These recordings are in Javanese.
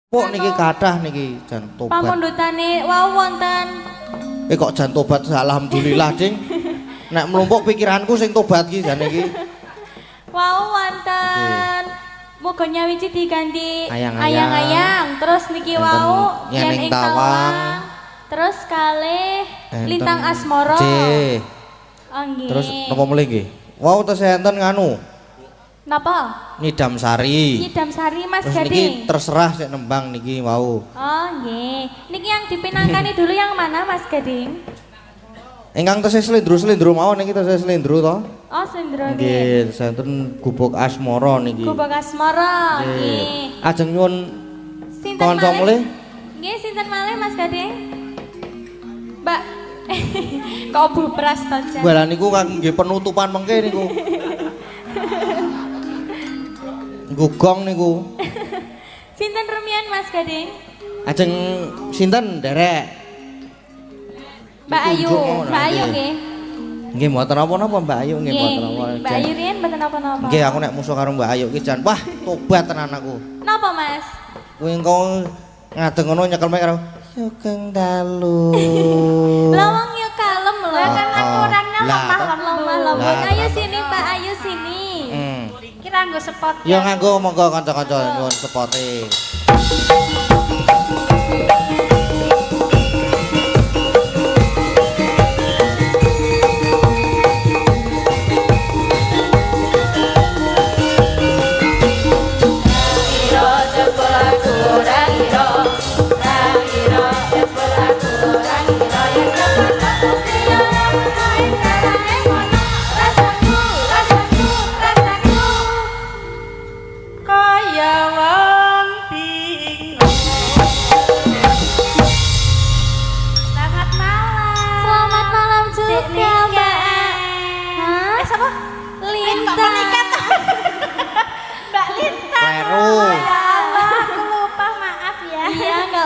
Pok niki kathah niki jan tobat. Pamundhutane wau wonten. Kok jan tobat alhamdulillah, Ding. Nek mlumpuk pikiranku sing tobat ki jane iki. Wau wonten. Muga nyawiji diganti ayang-ayang. Terus niki wau yen ing tawang. Terus kalih lintang asmara. Nggih. Oh nggih. Terus napa meneh nggih? Wau tes enten nganu. Napa? Nidam Sari. Nidam Sari Mas Terus Gading. niki terserah sik nembang niki wau. Oh nggih. Niki yang dipinangkani dulu yang mana Mas Gading? Ingkang tesih slendro-slendro mawon niki tesih slendro to. Oh slendro nggih. Nggih, enten gubuk asmara niki. Gubuk asmara nggih. Ajeng nyuwun Sinten kanca mulih? Nggih, sinten malih Mas Gading? Mbak. Kok bubras to jan? Bala niku kangge penutupan mengke niku. Gugong niku. Sinten rumiyin Mas Gading? Ajeng sinten nderek? Mbak Ayu, Mbak Ayu nggih. Nggih mboten napa-napa Mbak Ayu nggih mboten napa. Mbak Ayu riyen mboten napa-napa. Nggih aku nek musuh karo Mbak Ayu ki jan wah tobat tenan aku. Napa Mas? Kuwi engko ngadeg ngono nyekel mek karo Sugeng Dalu. Lah wong yo kalem lho. Kan aku orangnya lemah lembut. Ayo sini Mbak Ayu sini. Kira nggo spot. Ya nganggo monggo kanca-kanca nyuwun sepote.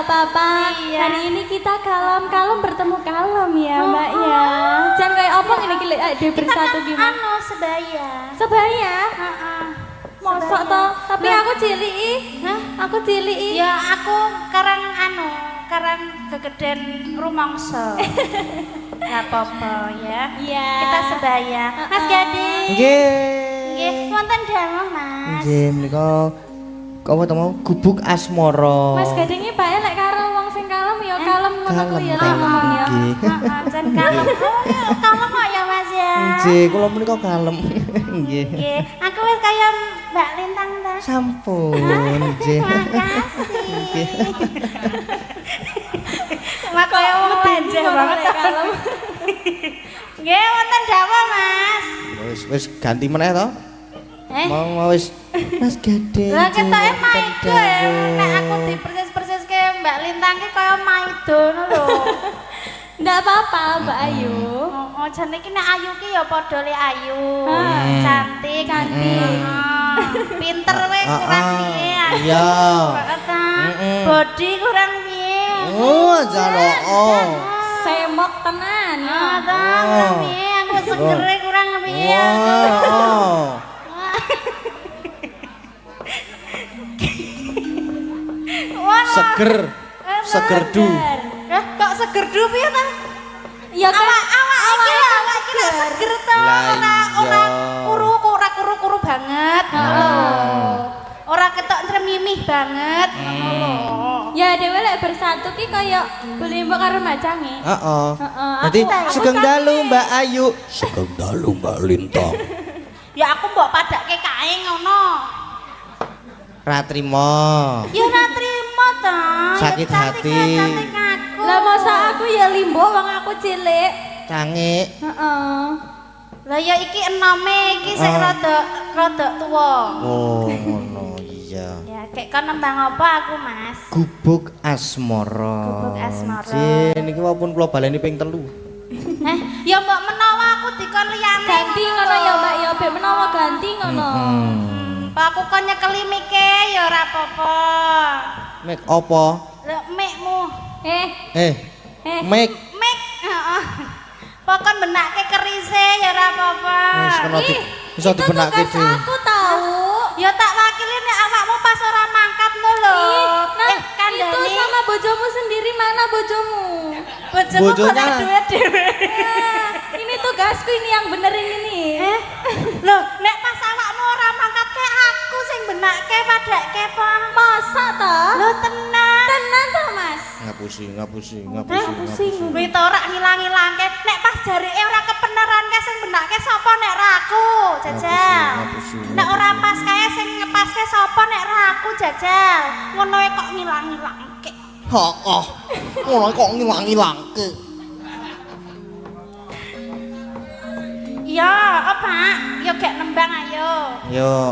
Apa-apa. Hari ini kita kalem-kalem bertemu kalem ya, Mbak ya. Jangan kayak apa ini kita bersatu gimana? Anu sebaya. Sebaya? Mosok toh, tapi aku cilik Aku cilik Ya aku karang karang kegeden rumangsa. Enggak apa-apa ya. Iya. Kita sebaya. Mas Gading. Nggih. Nggih, wonten damel, Mas. Nggih menika apa to mau gubuk asmara. Mas Gading iki bae lek karo wong sing kalem ya kalem ngono kuwi ya ngomong ya. Heeh, jan kalem. Kalem kok ya Mas ya. Nggih, kula menika kalem. Nggih. Nggih, aku wis kaya Mbak Lintang ta. Sampun, nggih. Makasih. Mak kaya wong lenjeh banget kalem. Nggih, wonten dawuh Mas. Wis ganti meneh to? Mau wis Mas Gading. Lah ketoke maido nek aku dipersis-persiske Mbak Lintang ki kaya maido ngono lho. Ndak apa-apa Mbak Ayu. Oh, jane iki nek Ayu ki ya padha le Ayu. Cantik. Pinter we kurang piye. Iya. Body kurang piye. Oh, jalo. Semok tenan. Kurang piye aku segere kurang piye. Segerdu. Kok segerdu piye ta? Ya kan Awak iki lak seger to. Ora kuru-kuru banget. Ora ketok tremimih banget. ya dhewe lek bersatu ki kaya belimbing karo macange. Heeh. Dadi Sugeng Dalu Mbak Ayu. Sugeng Dalu Mbak Lintang. Ya aku mbok padake kae ngono. Ra trimo. Ya ora trimo to. Sakit hati. Lah masa aku ya limbo wong aku cilik. Cangik. Heeh. Lah ya iki enome iki sing rada tuwa. Oh, ngono iya. Ya kek kon nembang apa aku, Mas? Gubuk asmara. Gubuk asmara. Jin niki wapun kula baleni ping 3. Ya mbok menawa aku dikon liyane. Ganti ngono ya Mbak ya ben menawa ganti ngono. Pak aku kon nyekeli mike ya ora apa-apa. Mik apa? Lek mikmu. Mik. Mik, heeh. Pokon benakke kerise ya ora apa-apa. Wis kena iso dibenake dhewe. Aku tahu. Ya tak wakili nek awakmu pas ora mangkat lho. Nah, bojomu. Bojoku Bojonya. golek duit dhewe. Ini tugasku ini yang benerin ini. Loh, nek pas awakmu ora mangkatke aku sing benakke padekke po. Masa toh? Loh tenan. Tenan toh, Mas? Ngapusi. Kuwi to ora ngilang-ilangke. Nek pas jareke ora kepeneranke sing benakke sapa nek ora aku, Jajal. Ngapusi. Nek ora pas kae sing ngepaske sapa nek ora aku, Jajal. Ngono kok ngilang-ilangke. Heeh. Ngono kok ngilang-ilangke. Ya, apa? Ya gek nembang ayo. Yo,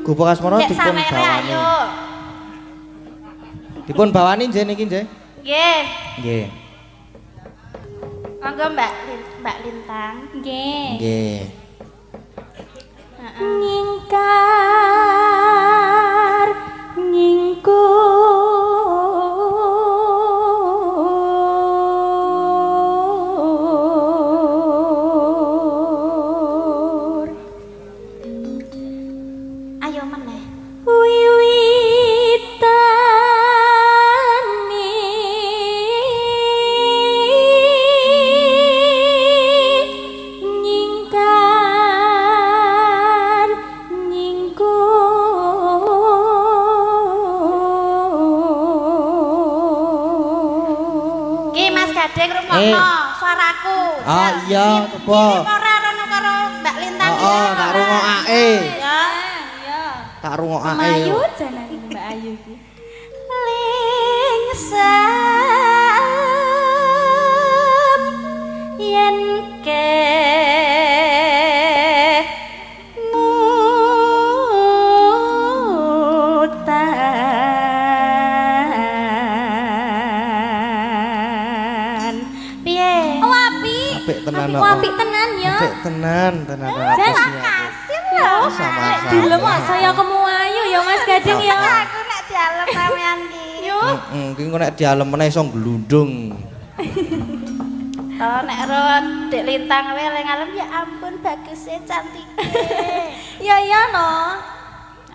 Gubuk Asmara Gek dipun samere bawani. ayo. Dipun bawani nggih niki nggih. Nggih. Nggih. Monggo Mbak Lintang. Nggih. Nggih. Nyingkar nyingkur Ayo meneh. wiwitane nyingkar nyingkur Ki Mas Gading rungokno suaraku. Ah, iya, coba. Ini ora rono karo Mbak Lintang iki. Oh, tak rungokake. Ya. ya Tak rungokake. Mbak Ayu janan ini Mbak Ayu iki Lingsam yen ke ngutan. Piye? oh api Apik tenan kok. apik tenan ya Apik tenan Jan, apesnya. Kasih lho. Sama-sama. dilem kok saya kemu ayu ya Mas Gading ya Aku nek dialem sampean ki. Ki engko nek dialem meneh iso glundung. Oh nek ro Dek Lintang wae ning alam ya ampun bagusnya cantike. ya ya no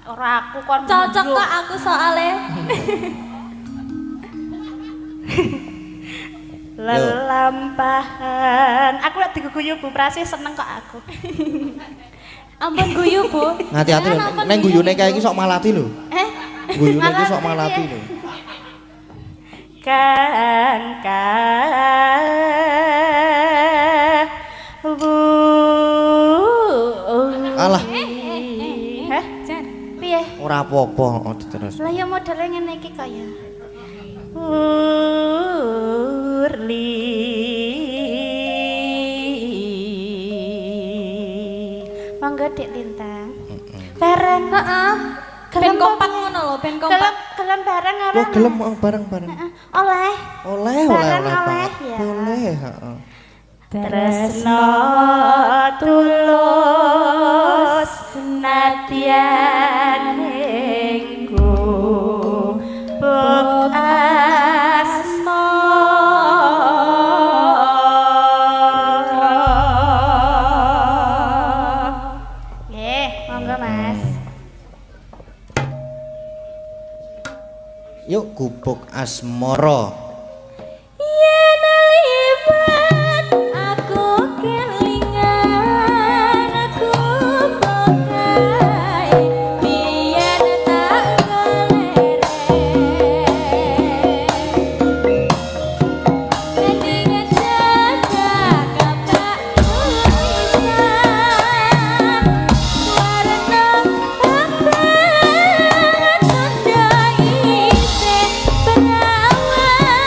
Ora aku kon cocok kok aku soalnya lelampahan. Aku lek diguyu Bu Prasi seneng kok aku. ampun guyu Bu Hati-hati lho, nek guyune kae iki sok malati lho. Guyune iki sok malati lho. Alah, Hah? Jan Piye? ora apa-apa, oh terus. Lah ya modele ngene iki kok ya. Monggo Dek Lintang. Bareng. heeh ben kompak ngono lho ben kompak Gelem bareng ora? Wah, gelem bareng-bareng. Oleh. Oleh Bareng banget. oleh, ya. Boleh, heeh. Tresno tulus nadyan engko buk asmara. Nggih, monggo Mas. Yuk Gubuk Asmara. yen libat aku kelingan aku pokai biyen tak golere mendingan jaga kapak tulisan warna abang tanda isih perawan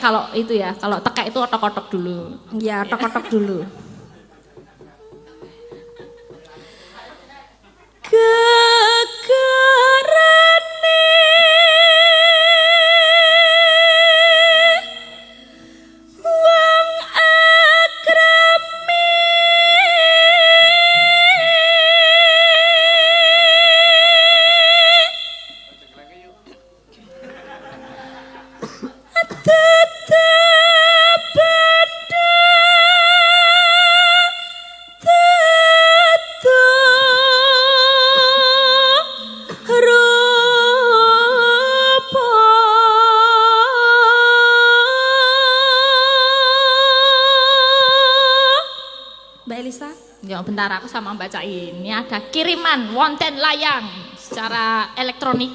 kalau itu ya, kalau tekek itu otok-otok dulu. Iya, otok-otok dulu. Gegerane wong agrami tetep beda Mbak Elisa? Ya bentar aku sama bacain. Ini ada kiriman wonten layang secara elektronik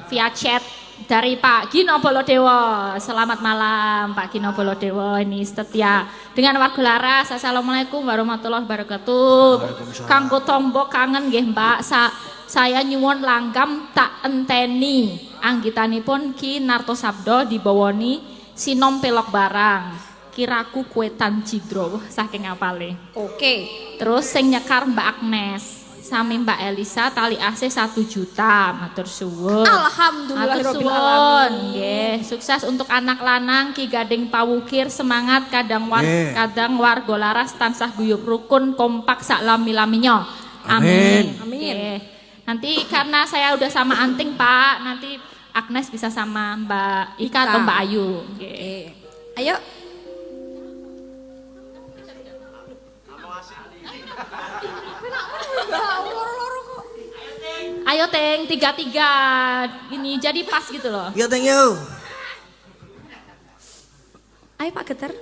via chat dari Pak Gino Bolodewo. Selamat malam Pak Gino Bolodewo, ini setia dengan warga Laras. Assalamualaikum warahmatullahi wabarakatuh. Kanggo tombok kangen nggih Mbak. Saya nyuwun langgam tak enteni. Anggitanipun Ki Nartosabdo dibawani sinom pelok barang. Kiraku kuetan cidro, saking apale. Oke. Terus sing nyekar Mbak Agnes sami Mbak Elisa tali AC 1 juta. Matur suwun. Alhamdulillahirabbil Matur alamin. suwun. Nggih, sukses untuk anak lanang Ki Gading Pawukir, semangat kadang warga Laras tansah guyub rukun kompak sak lami-laminya. Amin. Nggih. Nanti karena saya udah sama Anting Pak, nanti Agnes bisa sama Mbak Ika atau Mbak Ayu. Nggih. Ayo. Ayo Teng, 3-3 ini jadi pas gitu loh. Yo thank you. Ayo Pak Geter.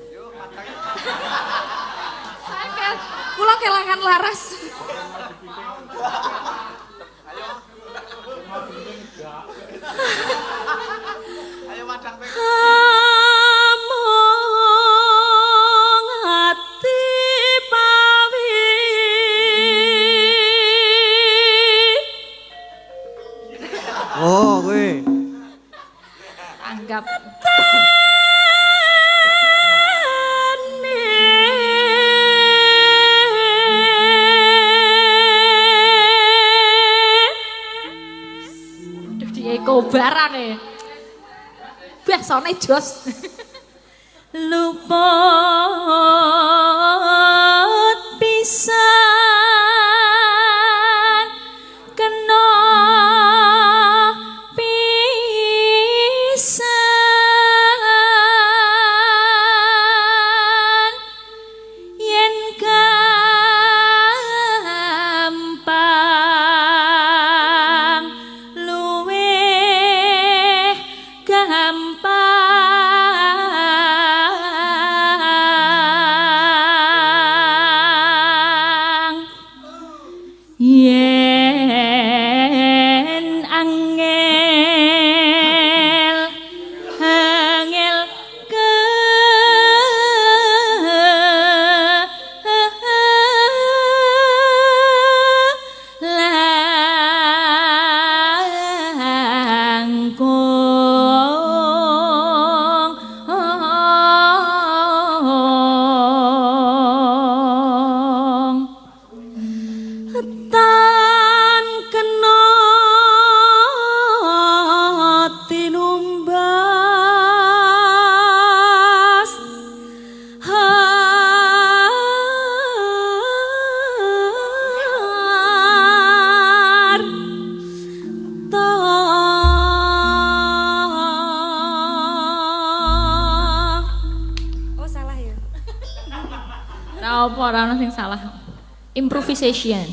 Kula kelangan Laras. Ayo madang Teng. Among hati pawi. Oh, gue. Anggap Aduh dia eko barang ya. Biasanya jos. Luput pisan kena pisan yen gampang luwih gampang yen angel angel langkung tan kena tinumbas har Oh salah ya. Ora apa ora ono sing salah. Improvisation.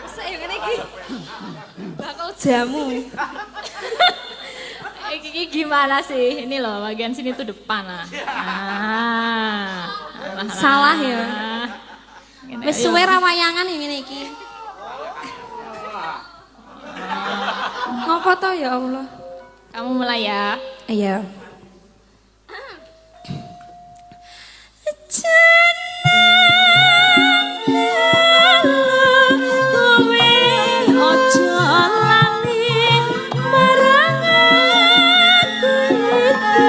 Saya ngene iki. Bakal jamu. Iki gimana sih? Ini loh bagian sini tuh depan lah. Salah ya. Gini, Wis ayo. suwe ra wayangan ngene iki. Ngopo to ya Allah? Kamu mulai ya. Iya. Kowe ojo lali marang aku.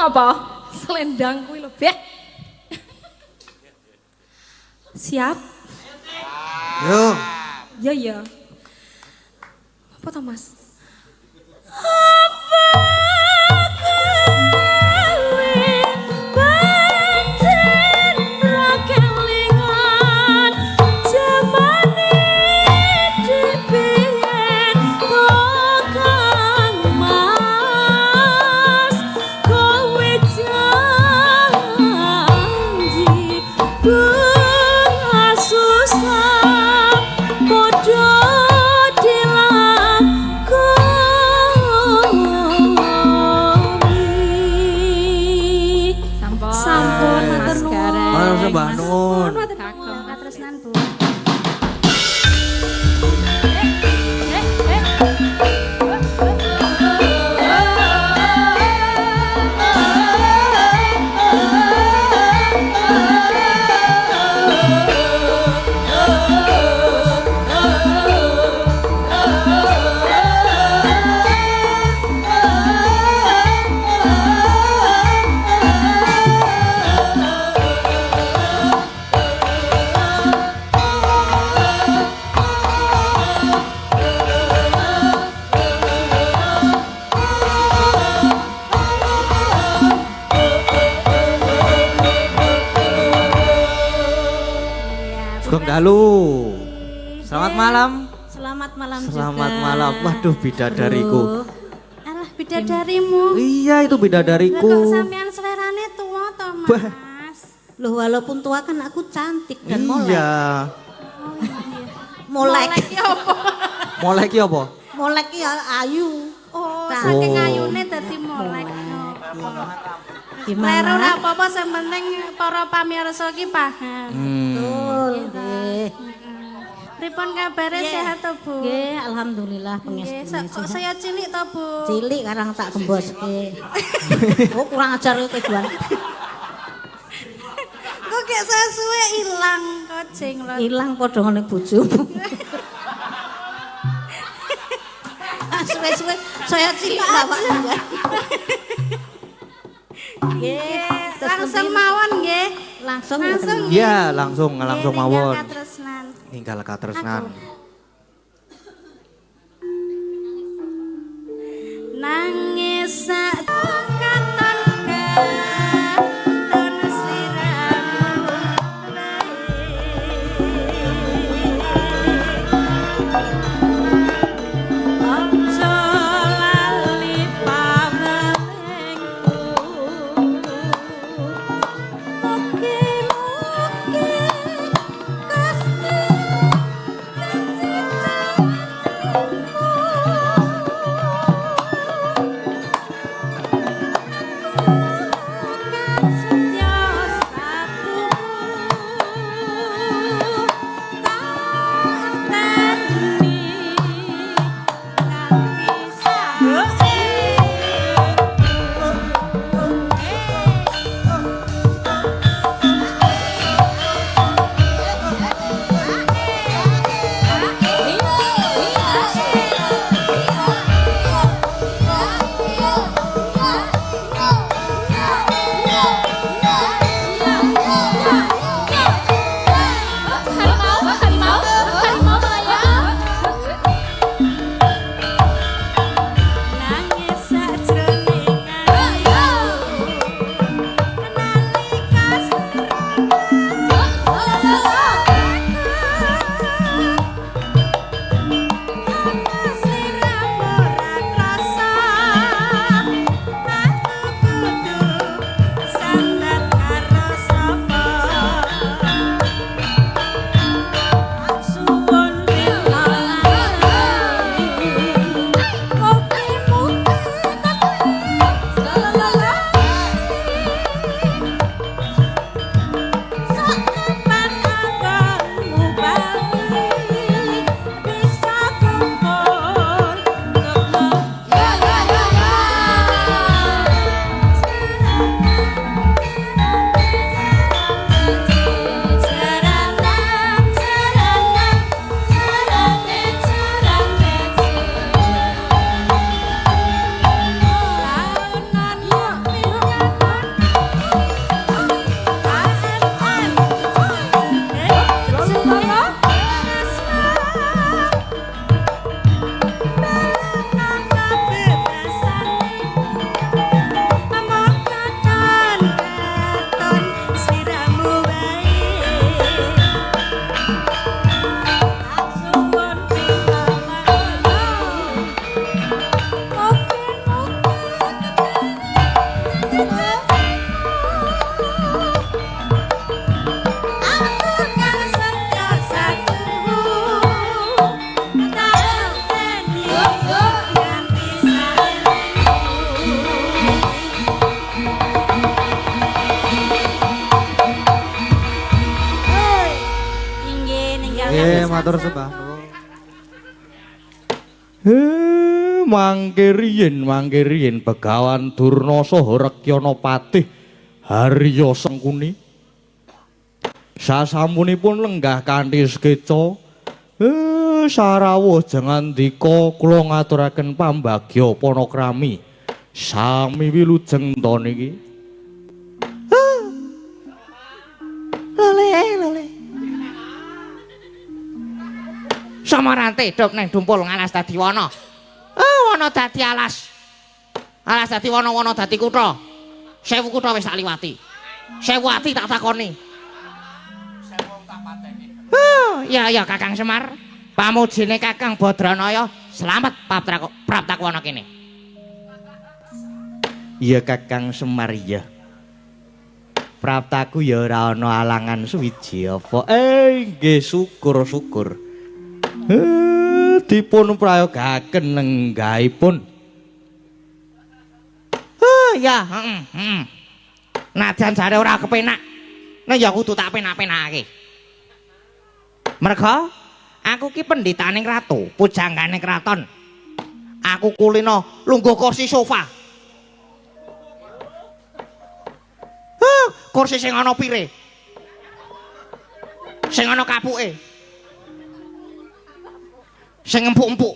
apa? Selendang kuwi lho, Bek. Siap? Yo. Ya ya. Apa to, Mas? Mbak Nun. Katresnan Bu. Sugeng dalu. Selamat malam. Selamat malam juga. Selamat malam. Waduh, bidadariku. Alah, bidadarimu. Iya, itu Lah bidadariku. kok sampean selerane tua toh, Mas? Loh, walaupun tua kan aku cantik dan molek. Iya. Molek. Molek ya apa? Molek ki apa? Molek ya ayu. Oh, Nah. saking Oh. ayune dadi molek. Gimana? Leru ora apa-apa, sing penting para pamirsa ki paham. Betul, nggih. Pripun kabare sehat to, Bu? Nggih, alhamdulillah Nggih, pengestune kok sehat. saya cilik to, Bu? Cilik karang tak gemboske. Oh, kurang ajar kowe tujuan. Kok gek saya suwe ilang kok jenglot. Ilang padha ngene bojomu. Suwe-suwe saya cilik bapak. Nggih, Langsung mawon nggih. langsung Langsung. Iya, langsung mawon. Katresnan. Ninggal katresnan. Nangis sak katon katon sliramu Ojo lali pamengku Mugi-mugi Gusti matur sembah nuwun. Mangke riyen Begawan Durna saha Rekyana Patih Harya Sengkuni sasampunipun lenggah kanthi sekeca sarawuh jangandika kula ngaturaken pambagya panakrami sami wilujeng to niki. Lele. Samarante dok neng dumpul ngalas dadi wana. Wana dadi alas. Alas dadi wana dadi kutha. 1000 kutha wis tak liwati. 1000 ati tak takoni. 1000 tak pateni. Ya Kakang Semar. Pamujine Kakang Badranaya slamet praptakwana kene. Iya Kakang Semar ya. Praptaku ya ora ana alangan suwiji apa. Nggih syukur. Dipun prayogaken nenggahipun. Ya, Najan jare ora kepenak. Nek ya kudu tak penak-penake. Merga aku ki pendhitaning ratu, pujanggane kraton. Aku kulino lungguh kursi sofa. Kursi sing ana pire. Sing ana kapuke. Sing empuk-empuk.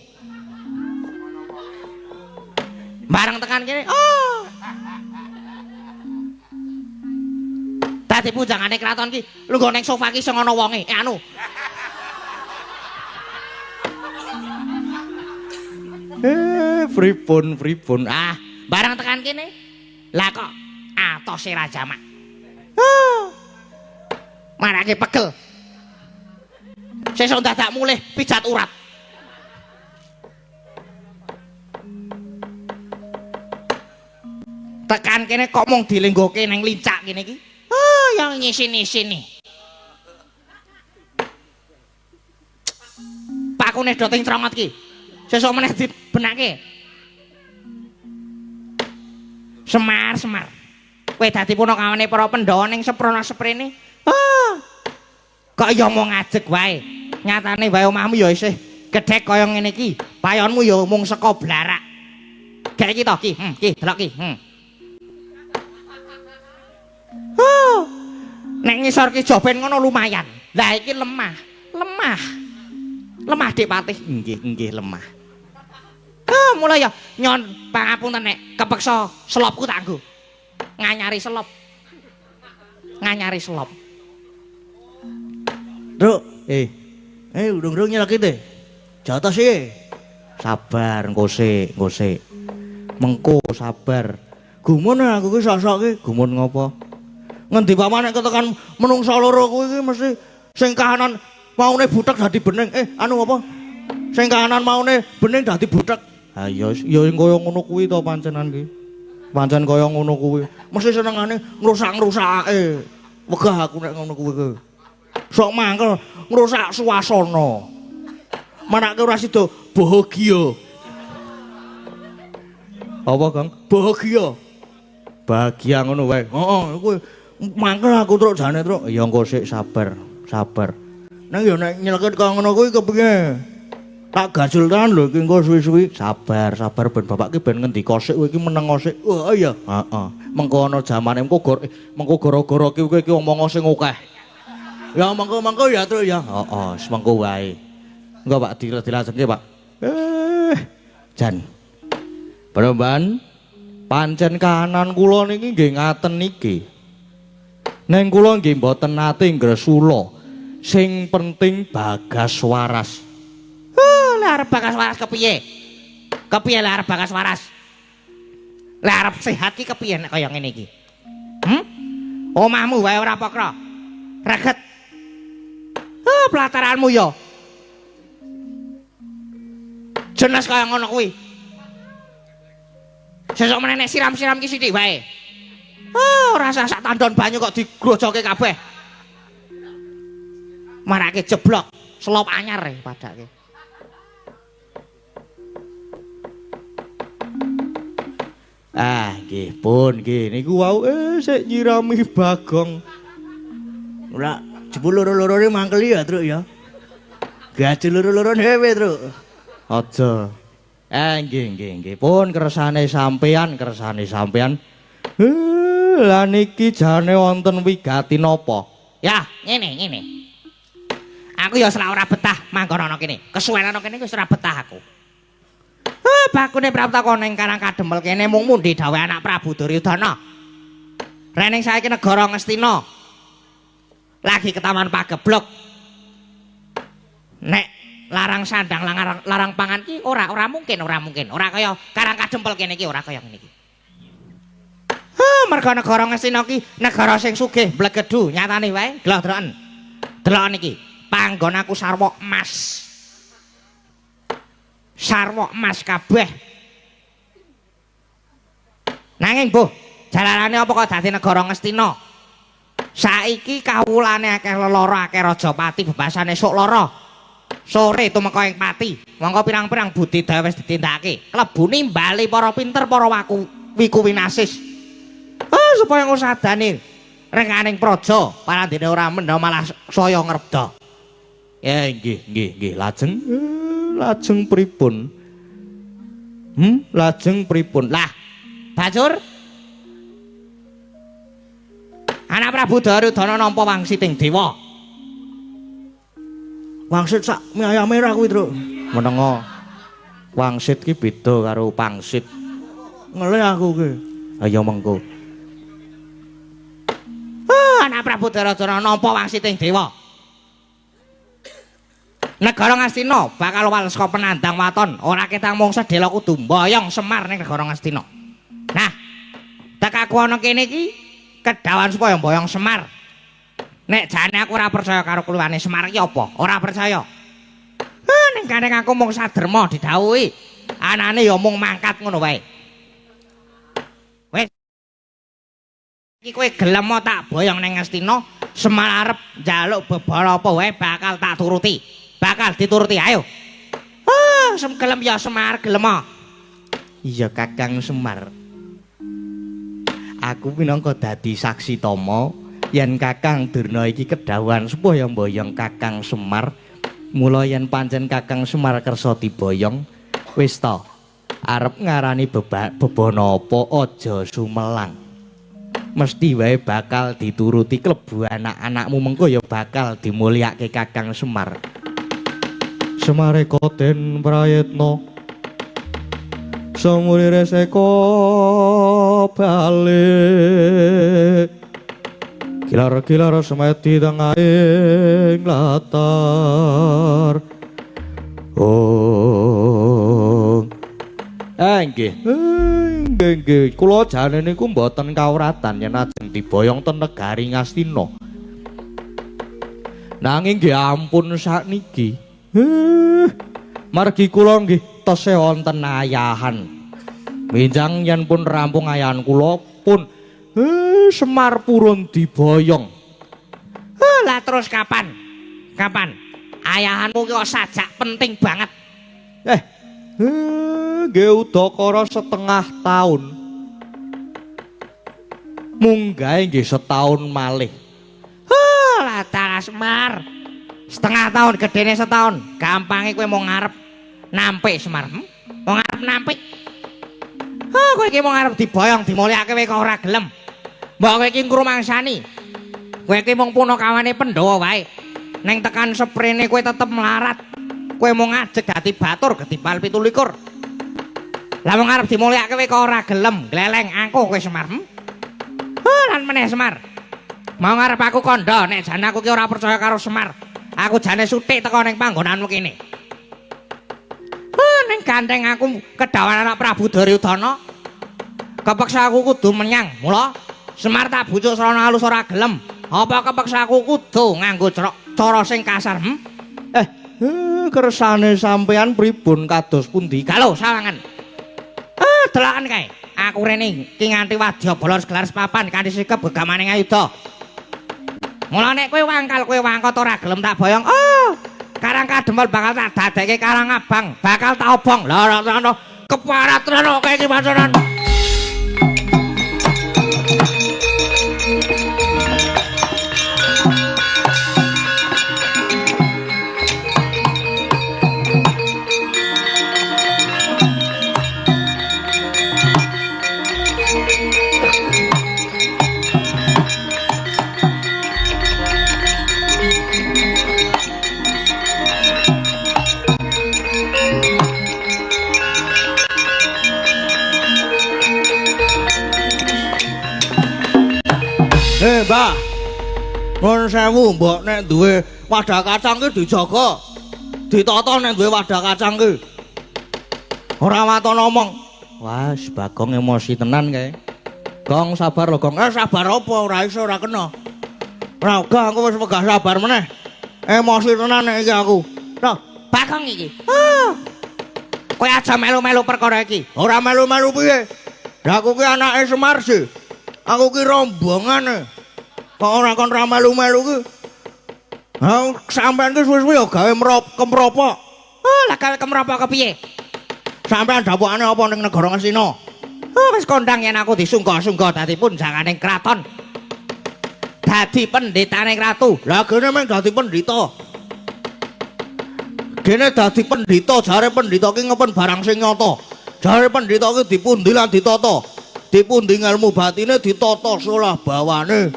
Bareng tekan kene. Dadi pujangane kraton ki lungguh ning sofa ki sing ana wonge. Anu. Pripun. Bareng tekan kene. Lah kok atose ra jamak. Marake pegel. Sesuk dadak mulih pijat urat. Tekan kene kok mung dilenggoke nang lincak kene iki. Yang nyisin-nyisini. Pakune do ting trongot ki. Sesuk meneh dibenake. Semar. Kowe dadi punakawane para Pandhawa ning seprana seprene. Kok ya mau ngajek wae. Nyatane wae omahmu ya isih gedhek kaya ngene iki. Payonmu ya mung saka blarak. Gek iki to ki. Ki delok ki. Nek ngisor ki joben ngono lumayan. Lah iki lemah. Lemah Dik Patih. Nggih lemah. Mulai ya nyon pangapunten nek kepeksa selopku tak nggo. Nganyari selop. Druk, urung-urung nyelaki teh. Jatuh sih. Sabar, engko sik. Mengko sabar. Gumun aku ki sok-sok ki, gumun ngopo? Ngendi paman nek ketekan menungsa loro kuwi iki mesti sing kahanan maune butek dadi bening. Anu apa? Sing kahanan maune bening dadi butek. Ha ya kaya ngono kuwi to pancenan ki. Pancen kaya ngono kuwi. Mesti senengane ngrusak-ngrusake. Wegah aku nek ngono kuwi ki. Sok mangkel ngrusak suasana. Manake ora sida bahagia. Apa, Kang? Bahagia ngono wae. Heeh, kuwi mangkel aku truk jane truk. Ya engko sik sabar. Nang ya nek nyeleket kaya ngono kuwi kepiye? Tak gajul tenan lho iki engko suwi-suwi. Sabar ben bapak ki ben ngendika sik kowe iki meneng sik. Oh iya. Heeh. Mengko ana jamane mengko gara-gara ki kowe iki omong sing akeh. Ya mengko ya truk ya. Heeh, semengko wae. Engko Pak dilajengke, Pak. Jan. Penemban pancen kahanan kula niki nggih ngaten niki. Neng kula nggih mboten nate ngresula. Sing penting Bagas Waras. Lah arep Bagas Waras kepiye? Kepiye lah arep Bagas Waras? Lah arep sehat ki kepiye nek kaya ngene iki? Omahmu wae ora pokro. Reget. Pelataranmu ya. Jelas kaya ngono kuwi. Sesuk meneh nek siram-siram ki sithik wae. Ora usah sak tandon banyu kok digrojoke kabeh. Marake jeblok, selop anyar padake. Nggih pun nggih niku wau sik nyirami Bagong. Ora jebul loro-lorone mangkeli ya, Truk ya. Gaji loro-loro dhewe, Truk. Aja. Nggih. Pun kersane sampean. Lah niki jane wonten wigati napa? Ya, ngene. Aku ya ora betah manggon ana kene. Kesuwen ana kene wis ora betah aku. Bakune Prapta ning Karang Kadempel kene mung mundi dawuh anak Prabu Duryudana. Rening saiki negara Ngastina lagi ketaman pageblok. Nek larang sandang larang pangan ki ora mungkin. Ora kaya Karang Kadempel kene iki ora kaya ngene iki. Merga negara Ngastina ki negara sing sugih blegedu nyatane wae. Deloken iki. Panggon aku sarwa emas. Sarwa emas kabeh. Nanging Mbuh, jalarane apa kok dadi negara Ngastina? Saiki kawulane akeh lelara, akeh rajapati bebasane sok lara. Sore tumeka ing pati. Mongko pirang-pirang budidaya wis ditindakake. Klebu nimbali para pinter, para wiku winasis. Supaya ngusadani renganing praja, parandene ora mendha malah saya ngrebda. Ya nggih. Lajeng pripun? Lajeng pripun? Lah, Bajur. Anak Prabu Duryudana nampa wangsiting dewa. Wangsit sak maya merah kuwi, Truk. Menengo. Wangsit ki beda karo pangsit. Ngelih aku ki. Ayo mengko. Anak Prabu Duryudana nampa wangsiting dewa. Negara Ngastina bakal wales saka penandang waton, ora ketang mung sedhela kudu mboyong Semar ning negara Ngastina. Nah, tekaku ana kene iki kedawan supaya mboyong Semar. Nek jane aku ora percaya karo kluwane Semar iki apa? Ora percaya. Ning kaneng aku mung saderma didhawuhi, anane ya mung mangkat ngono wae. Wis. Iki kowe gelem tak boyong ning Ngastina, Semar arep njaluk bebara apa wae bakal tak turuti. Bakal dituruti, ayo. Gelem ya Semar, gelem. Iya Kakang Semar. Aku minangka dadi saksi tama yen Kakang Durna iki kedawan supaya mboyong Kakang Semar. Mula yen pancen Kakang Semar kersa diboyong, wis ta. Arep ngarani bebana apa aja sumelang. Mesti wae bakal dituruti, klebu anak-anakmu mengko ya bakal dimulyakake Kakang Semar. Semare koten prayetna samulire seka balik kilar-kilar semeti tengahing latar. Nggih. Kula jane niku mboten kawratan yen ajeng diboyong ten negari Ngastina. Nanging nggih ampun sakniki. Margi kula nggih tesih wonten ayahan. Minjang yen pun rampung ayahan kula pun Semar purun diboyong. Lah terus kapan? Ayahanmu ki kok sajak penting banget. Nggih udakara setengah taun. Munggahe nggih setahun malih. Lah Semar. Setengah tahun, gedene setahun. Gampange kowe mau ngarep nampik Semar. Mau ngarep nampik. Kowe iki mau ngarep diboyong, dimulyakake kowe kok ora gelem. Mbok kowe iki ngrumangsani. Kowe iki mung punakawane Pandhawa wae. Ning tekan seprene kowe tetep melarat. Kowe mau ngajeg dadi batur ketimbal 17. Lah mau ngarep dimulyakake kowe kok ora gelem. Gleleng angkuh kowe Semar. Lan meneh Semar. Mau ngarep aku kandha nek jane aku ki ora percaya karo Semar. Aku jane sutik teko ning panggonanmu kene. Ning gandeng aku kedawan anak Prabu Duryudana. Kepeksa aku kudu menyang. Mula Semar tak bujuk srana halus ora gelem. Apa kepeksa aku kudu nganggo cara sing kasar? Kersane sampean pripun kados pundi? Galo sawangan. Delakan kae. Aku rene ki nganti wadya bolos gelar papan kanthi sikep gegamaning ayuda. Mula nek kowe wangkot ora gelem tak boyong. Karang Kadempel bakal tak dadekke Karang Abang, bakal tak obong. Lah ana keparat rene kowe iki pasaran. Mbah. Nuwun sewu, mbok nek duwe wadah kacang ki dijaga. Ditata nek duwe wadah kacang ki. Ora waton omong. Wah, Bagong emosi tenan kae. Gong sabar lho, Gong. Sabar apa? Ora iso ora kena. Ora gak aku wis wegah sabar meneh. Emosi tenan nek iki aku. Loh, Bagong iki. Kowe aja melu-melu perkara iki. ora melu-melu piye? Lah aku ki anake Semar sih. Aku ki rombongane. Kok ora kon ra melu-melu ki? Ha, sampean ki suwe-suwe ya gawe kemropok. Lah gawe kemropok kepiye? Sampean dapukane apa ning negara Ngastina? Wis kondang yen aku disungguh-sungguh dadi punjanganing kraton. Dadi pendhetaning ratu. Lah gene meng dadi pendhita. Dene dadi pendhita, jare pendhita ki ngepun barang sing nyata. Jare pendhita ki dipundi lan ditata. Dipundi ilmu batine ditata solah bawane.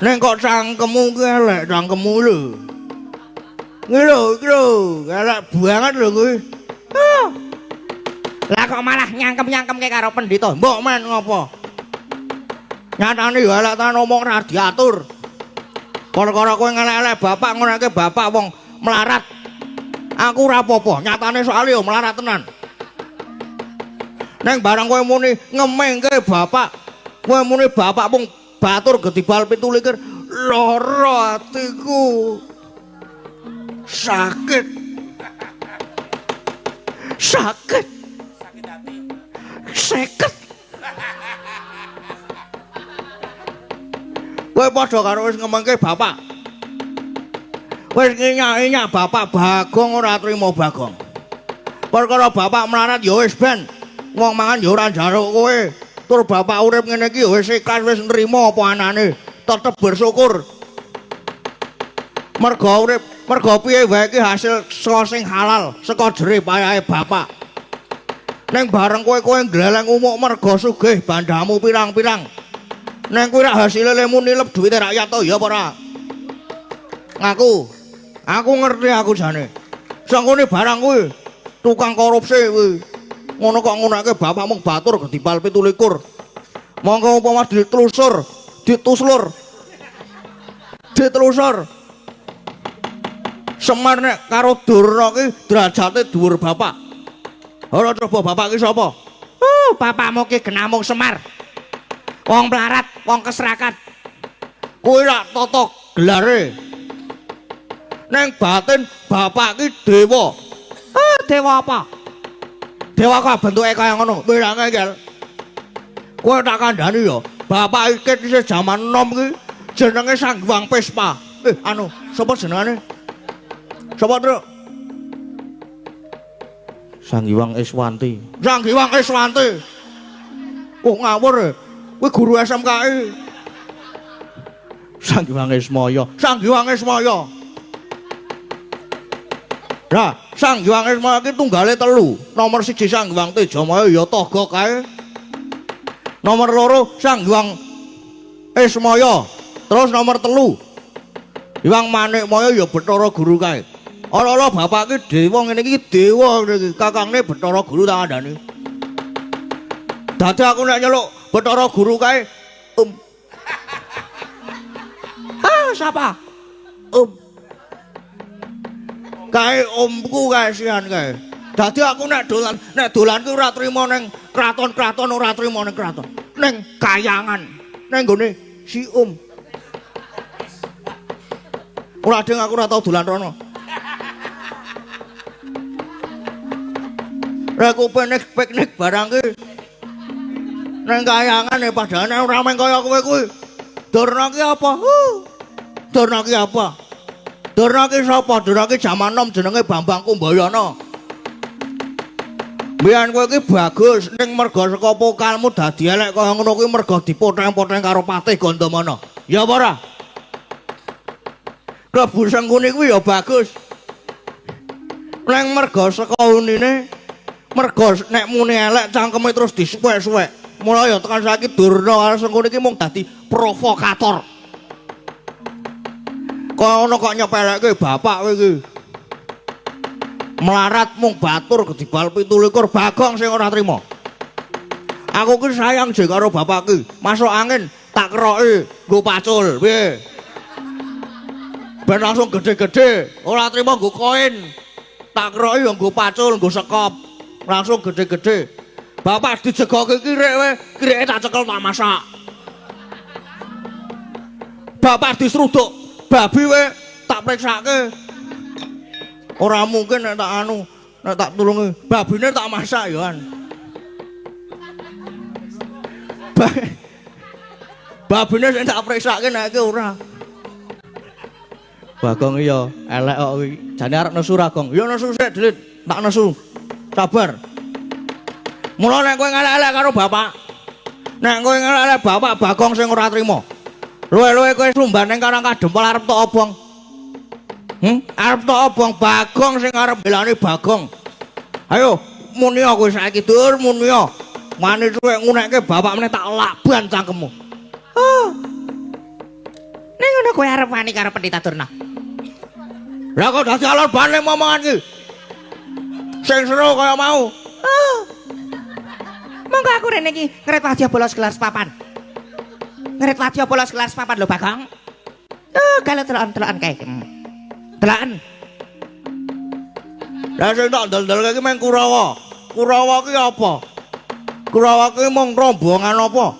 Ning kok cangkemmu ki elek cangkemmu lho. Iki lho, elek banget lho kuwi. Lah kok malah nyangkem-nyangkemke karo pendhita. Mbok men ngopo? Nyatane ya elek tenan omong ra diatur. Perkara kowe ngelek-elek bapak ngonake bapak wong melarat. Aku ora apa-apa, nyatane soalé yo melarat tenan. Neng barang kowe muni ngemengke bapak, kowe muni bapak mung batur gedibal 17 lara atiku. Sakit. Sakit. Seket. Kowe padha karo wis ngemengke bapak. Wis nyak-nyak bapak Bagong ora trimo Bagong. Perkara bapak melarat ya wis ben. Wong mangan ya ora njaluk kowe. Tur bapak urip ngene iki ya wis ikhlas wis nrimo apa anane. Tetep bersyukur. Mergo urip, mergo piye wae iki hasil saka sing halal, saka jerih payahe bapak. Neng bareng kowe gleleng umuk mergo sugih bandamu pirang-pirang. Neng kuwi rak hasile lemu nilep duwite rakyat to ya apa ora? Aku ngerti aku jane. Sangkone barang kuwi tukang korupsi kuwi. Ngono kok ngunake bapak mung batur gedipal 17. Monggo umpama ditelusur. Semar nek karo Durna ki derajate dhuwur bapak. Ora coba bapak ki sapa? Bapakmu ki genamung Semar. Wong melarat, wong keserakat. Kuwi rak tata gelare. Neng batin bapak ki dewa. Dewa apa? Dewa kok bentuke kaya ngono. Kowe ra ngel. Kowe tak kandhani ya, bapak iki isih jaman enom ki jenenge Sang Hyang Pespa. Sapa jenengane? Sapa, Truk? Sang Hyang Iswanti. Sang Hyang Iswanti. Oh ngawur e. Kuwi guru SMKI. Sang Hyang Ismaya. Sang Hyang Ismaya. Lah, Sang Hyang Ismaya ki tunggale 3. Nomor 1 Sang Hyang Tejamaya ya toga kae. Nomor 2 Sang Hyang Ismaya. Terus nomor 3 Hyang Manikmaya ya Bathara Guru kae. Ala-ala bapak ki dewa ngene iki dewa iki. Kakangne Bathara Guru tak kandhani. Dadi aku nek nyeluk Bathara Guru kae Siapa? Kae omku kae sian kae. Dadi aku nek dolan ki ora trimo ning kraton-kraton, ora trimo ning kraton. Ning kayangan, ning gone si Ora ding aku ora tau dolan rono. Rek piknik barang ki. Ning kayangan padane ora meng kaya kowe kuwi. Durna ki apa? Durna ki apa? Durna ki sapa? Durna ki jaman enom jenenge Bambang Kumbayana. Biyen kowe ki bagus ning merga saka pokalmu dadi elek kaya ngono kuwi merga dipoteng-poteng karo Patih Gandamana. Ya apa ora? Klebu Sengkuni kuwi ya bagus. Ning merga saka unine, merga nek muni elek cangkeme terus disuwek-suwek. Mula ya tekan saiki Durna karo Sengkuni ki mung dadi provokator. Kok ono kok nyepelekke bapak kowe iki. Melarat mung batur gedibal 17 Bagong sing ora trima. Aku ki sayang je karo bapak ki. Masuk angin tak keroki nggo pacul piye ben langsung gede-gede ora trimo nggo koin tak keroki yo nggo pacul nggo sekop langsung gede-gede bapak dijegoke kirik we kirike tak cekel tak masak bapak diseruduk babi we tak periksake ora mungkin nek tak anu nek tak tulungi babine tak masak yo an babine sing tak periksake nek ora Bagong iya elek kok kuwi jane arep nesu ra Gong ya nesu sik Dilit tak nesu sabar mula nek kowe ngelek-elek karo bapak nek kowe ngelek-elek bapak Bagong sing ora trima luwe-luwe kowe sumban ning Karang Kadempel arep tok obong arep tok obong Bagong sing arep belani Bagong ayo muni kowe saiki dur muni mani suwe ngunekke bapak meneh tak lakban cangkemmu Ning ngono kowe arep wani karo Pendeta Durna. Lah kok dadi alon bane momongan iki. Sing seru kaya mau. Monggo aku rene iki ngret wadya bolos gelar papan. Ngret wadya bolos gelar papan lho Bagong. Kalau telokan kae. Telokan. Lah sing tak ndel-ndel iki meng Kurawa. Kurawa ki apa? Kurawa ki mung rombongan apa?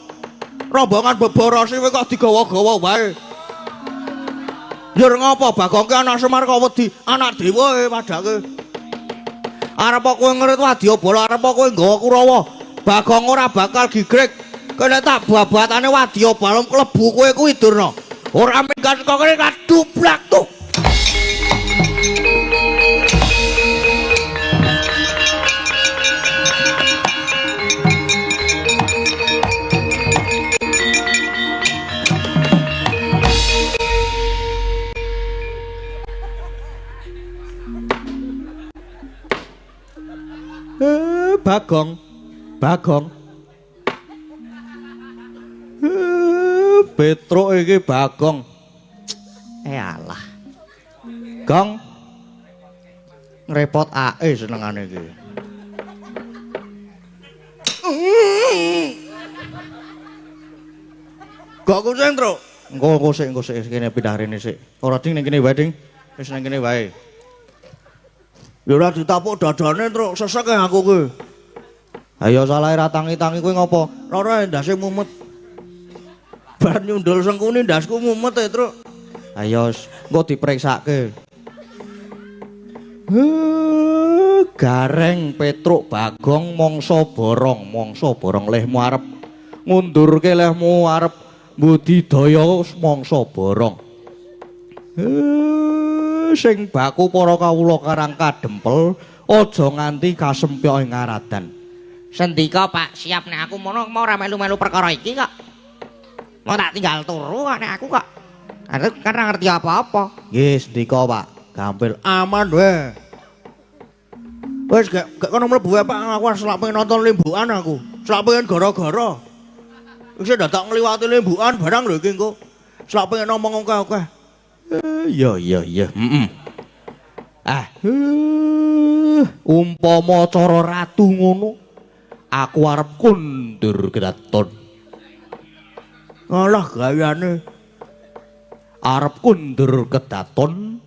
Rombongan beborosi kowe kok digawa-gawa wae. Njur ngapa Bagong ki anak Semar kok wedi anak dewa padake. Arep kowe ngrit wadyabala arep kowe nggawa Kurawa. Bagong ora bakal gigrek. Kene tak babatane wadyabala klebu kowe kuwi Durna. Ora minggat kok kene kadublak tuh. Bagong Petruk iki Bagong alah Gong ngrepot ae senengane iki Kok kucing Truk engko sik kene pindah rene sik ora ding ning kene wae ding wis ning kene wae ya ora ditapuk dadane Truk sesek aku kuwi ayo salah ra tangi-tangi kuwi ngopo? Ora ndase mumet. Bar nyundul sengkuni ndasku mumet e, Truk. Ayo engko dipriksake. Gareng Petruk Bagong mangsa borong lehmu arep ngundurke lehmu arep budidaya mangsa borong. Sing baku para kawula Karang Kadempel aja nganti kasempya ing ngaradan. Sendika Pak, siap nek aku mono mau ora melu-melu perkara iki kok. Mau tak tinggal turu kok nek aku kok. Aku kan ora ngerti apa-apa. Nggih, sendika Pak. Gampil aman wae. Wis gak kono mlebu wae Pak, aku selak pengen nonton limbukan aku. Selak pengen gara-gara. Wis dadak ngliwati limbukan barang lho iki engko. Selak pengen ngomong akeh-akeh. Iya. Heeh. Umpama cara ratu ngono. Aku arep kundur kedaton. Alah gayane. Arep kundur kedaton.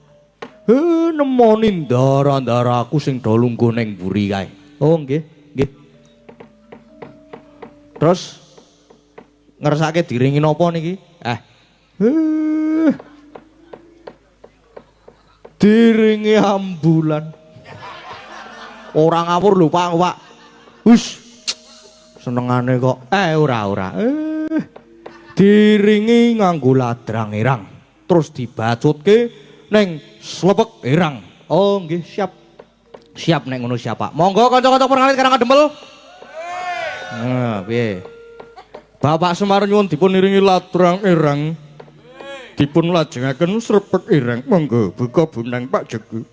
Nemoni ndara-ndaraku sing do lungguh ning mburi kae. Oh nggih. Terus ngersake diringi napa niki? Diringi ambulan. Ora ngawur lho Pak. Hus. Senengane kok ora diringi nganggo ladrang irang terus dibacutke ning slepek irang oh nggih siap nek ngono siap Pak monggo kanca-kanca perkawit Karang Kadempel piye Bapak Semar nyuwun dipun iringi ladrang irang dipun lajengaken slepek irang monggo buka bunang Pak Jegu